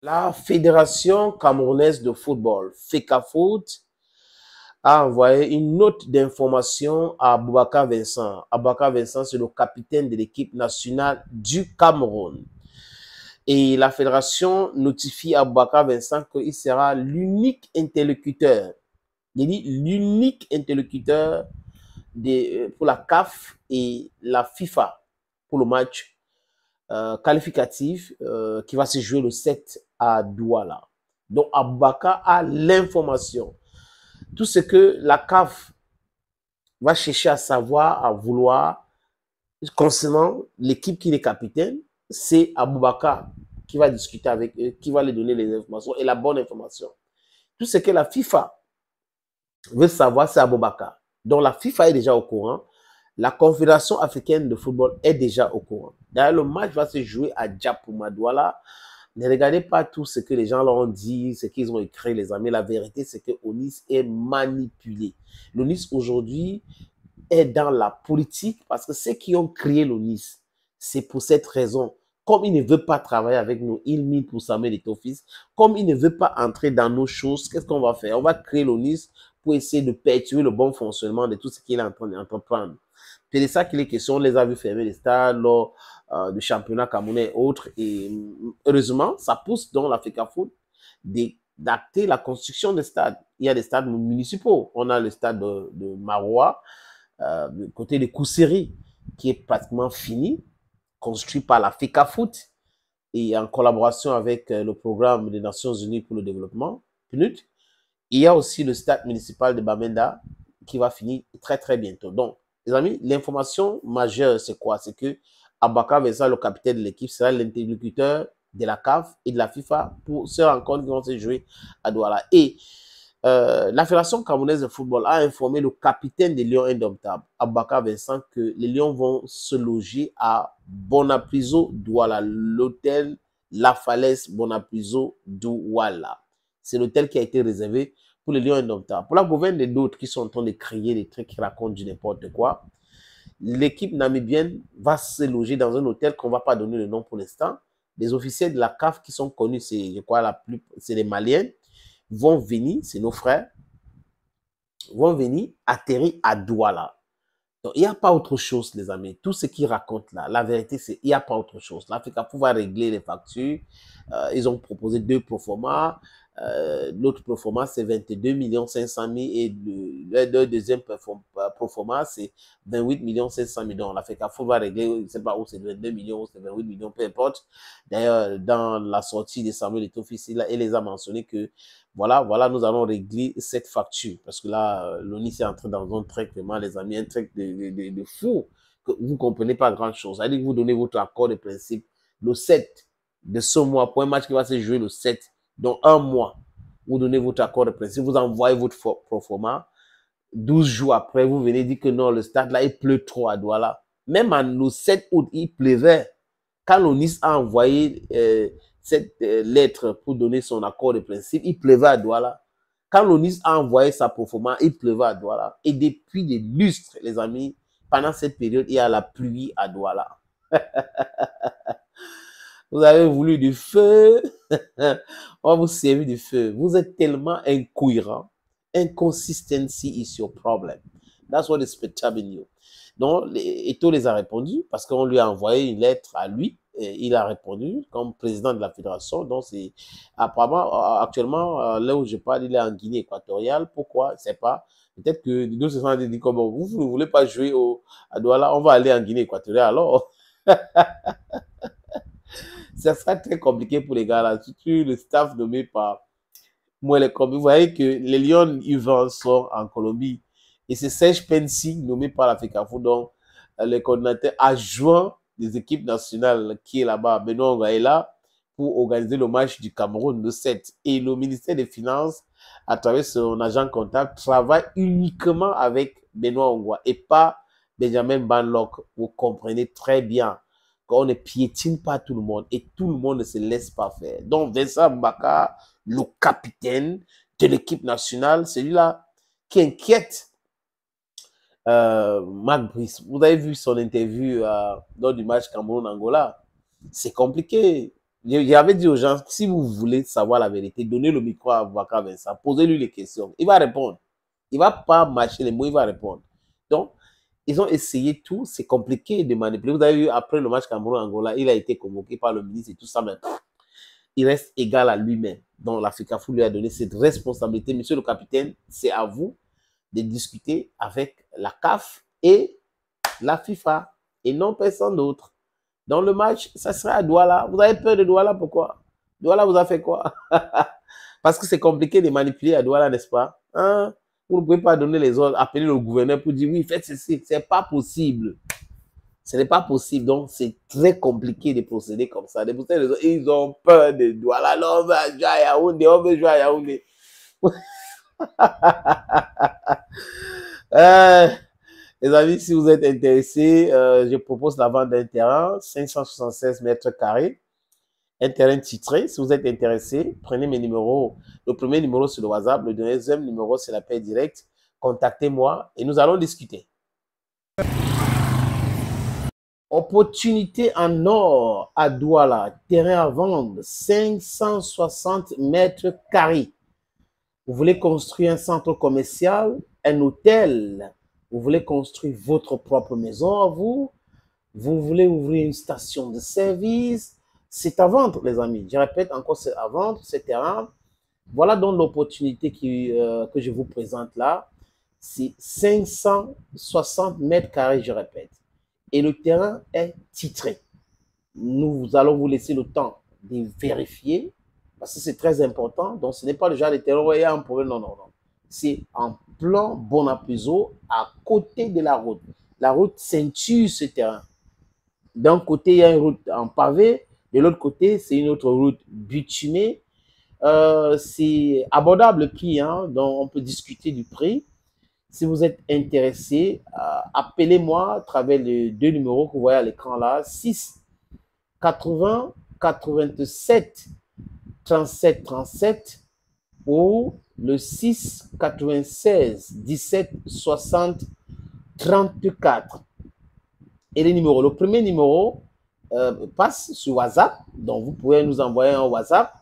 La Fédération camerounaise de football, FECAFOOT, a envoyé une note d'information à Boubacar Vincent. Boubacar Vincent, c'est le capitaine de l'équipe nationale du Cameroun. Et la fédération notifie à Boubacar Vincent qu'il sera l'unique interlocuteur. Il dit l'unique interlocuteur pour la CAF et la FIFA pour le match qualificatif qui va se jouer le 7 à Douala. Donc, Aboubakar a l'information. Tout ce que la CAF va chercher à savoir, à vouloir, concernant l'équipe qui est capitaine, c'est Aboubakar qui va discuter avec eux, qui va lui donner les informations et la bonne information. Tout ce que la FIFA veut savoir, c'est Aboubakar. Donc, la FIFA est déjà au courant. La Confédération africaine de football est déjà au courant. D'ailleurs, le match va se jouer à Djapouma Douala. Ne regardez pas tout ce que les gens leur ont dit, ce qu'ils ont écrit, les amis. La vérité, c'est que Onis est manipulé. L'Onis, aujourd'hui, est dans la politique parce que ceux qui ont créé l'Onis, c'est pour cette raison. Comme il ne veut pas travailler avec nous, il mine pour Samuel Eto'o-Fils. Comme il ne veut pas entrer dans nos choses, qu'est-ce qu'on va faire? On va créer l'Onis pour essayer de perturber le bon fonctionnement de tout ce qu'il est en train d'entreprendre. C'est de ça qu'il est question. On les a vus fermer les stades lors du championnat camerounais et autres. Et heureusement, ça pousse donc la FECAFOOT d'acter la construction des stades. Il y a des stades municipaux. On a le stade de Maroua, côté de Kousséry, qui est pratiquement fini, construit par la FECAFOOT et en collaboration avec le programme des Nations Unies pour le développement, PNUD. Il y a aussi le stade municipal de Bamenda qui va finir très très bientôt. Donc, les amis, l'information majeure, c'est quoi? C'est que Aboubakar Vincent, le capitaine de l'équipe, sera l'interlocuteur de la CAF et de la FIFA pour ce rencontre qui vont se jouer à Douala. Et la Fédération camerounaise de football a informé le capitaine des Lions indomptables, Aboubakar Vincent, que les Lions vont se loger à Bonapriso Douala, l'hôtel La Falaise Bonapriso Douala. C'est l'hôtel qui a été réservé pour les Lions indomptables. Pour la gouverne et d'autres qui sont en train de crier des trucs qui racontent du n'importe quoi, l'équipe namibienne va se loger dans un hôtel qu'on ne va pas donner le nom pour l'instant. Les officiels de la CAF qui sont connus, c'est les Maliens, vont venir, c'est nos frères, vont venir atterrir à Douala. Donc, il n'y a pas autre chose, les amis. Tout ce qu'ils racontent là, la vérité, c'est qu'il n'y a pas autre chose. Là, FECAFOOT va régler les factures. Ils ont proposé 2 proformas. L'autre proforma, c'est 22 500 000 et le deuxième proforma, c'est 28 500 000. Donc, la FECAFOOT va régler, je ne sais pas où c'est 22 millions, ou c'est 28 millions, peu importe. D'ailleurs, dans la sortie de Samuel Eto'o-Fils, il les a mentionné que voilà, nous allons régler cette facture. Parce que là, l'ONIS est entré dans un truc, vraiment, les amis, un truc de fou, que vous ne comprenez pas grand-chose. C'est-à-dire que vous donnez votre accord de principe le 7 de ce mois pour un match qui va se jouer le 7. Donc, un mois, vous donnez votre accord de principe, vous envoyez votre proforma. 12 jours après, vous venez dire que non, le stade là, il pleut trop à Douala. Même le 7 août, il pleuvait. Quand l'ONIS a envoyé cette lettre pour donner son accord de principe, il pleuvait à Douala. Quand l'ONIS a envoyé sa proforma, il pleuvait à Douala. Et depuis des lustres, les amis, pendant cette période, il y a la pluie à Douala. Vous avez voulu du feu, on va vous servir du feu. Vous êtes tellement incohérent. Inconsistency is your problem. That's what is perturbing you. Donc, Eto'o les a répondu parce qu'on lui a envoyé une lettre à lui. Et il a répondu comme président de la fédération. Donc, c'est apparemment, actuellement, là où je parle, il est en Guinée équatoriale. Pourquoi? Je ne sais pas. Peut-être que nous se sont dit comme vous ne voulez pas jouer à Douala, on va aller en Guinée équatoriale alors. Ça sera très compliqué pour les gars là, surtout le staff nommé par Mouele Kombi. Vous voyez que les Lions Yvan sont en Colombie et c'est Serge Pensi nommé par la FECAFOOT, donc le coordinateur adjoint des équipes nationales qui est là-bas. Benoît Onga est là pour organiser le match du Cameroun le 7. Et le ministère des Finances, à travers son agent comptable, travaille uniquement avec Benoît Onga et pas Benjamin Banlock. Vous comprenez très bien qu'on ne piétine pas tout le monde et tout le monde ne se laisse pas faire. Donc, Vincent Aboubakar, le capitaine de l'équipe nationale, celui-là qui inquiète Marc Brice. Vous avez vu son interview lors du match Cameroun-Angola. C'est compliqué. J'avais dit aux gens, si vous voulez savoir la vérité, donnez le micro à Boubacar Vincent, posez-lui les questions. Il va répondre. Il ne va pas mâcher les mots, il va répondre. Donc, ils ont essayé tout, c'est compliqué de manipuler. Vous avez vu, après le match Cameroun-Angola, il a été convoqué par le ministre et tout ça, mais il reste égal à lui-même. Donc, la FECAFOOT lui a donné cette responsabilité. Monsieur le capitaine, c'est à vous de discuter avec la CAF et la FIFA et non personne d'autre. Dans le match, ça sera à Douala. Vous avez peur de Douala, pourquoi? Douala vous a fait quoi? Parce que c'est compliqué de manipuler à Douala, n'est-ce pas? Hein? Vous ne pouvez pas donner les ordres, appeler le gouverneur pour dire oui, faites ceci. C'est pas possible. Ce n'est pas possible. Donc, c'est très compliqué de procéder comme ça. Ils ont peur de Douala. Non, on va jouer à Yaoundé, on veut jouer à Yaoundé. Les amis, si vous êtes intéressés, je propose la vente d'un terrain, 576 mètres carrés, un terrain titré. Si vous êtes intéressé, prenez mes numéros. Le premier numéro, c'est le WhatsApp. Le deuxième numéro, c'est la paie directe. Contactez-moi et nous allons discuter. Opportunité en or à Douala, terrain à vendre, 560 mètres carrés. Vous voulez construire un centre commercial, un hôtel, vous voulez construire votre propre maison à vous, vous voulez ouvrir une station de service, c'est à vendre, les amis. Je répète encore, c'est à vendre, ce terrain. Voilà donc l'opportunité que je vous présente là. C'est 560 mètres carrés, je répète. Et le terrain est titré. Nous allons vous laisser le temps de vérifier, parce que c'est très important. Donc, ce n'est pas le genre de terrain où il y a un problème. Non, non, non. C'est en plan Bonapuzo, à côté de la route. La route ceinture ce terrain. D'un côté, il y a une route en pavé. De l'autre côté, c'est une autre route bitumée. C'est abordable le prix, hein, donc on peut discuter du prix. Si vous êtes intéressé, appelez-moi à travers les deux numéros que vous voyez à l'écran là, 6 80 87 37 37 ou le 6 96 17 60 34. Et les numéros, le premier numéro passe sur WhatsApp, donc vous pouvez nous envoyer un WhatsApp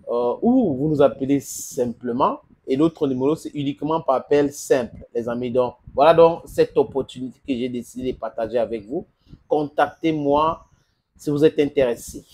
ou vous nous appelez simplement. Et l'autre numéro, c'est uniquement par appel simple, les amis. Donc, voilà donc cette opportunité que j'ai décidé de partager avec vous. Contactez-moi si vous êtes intéressé.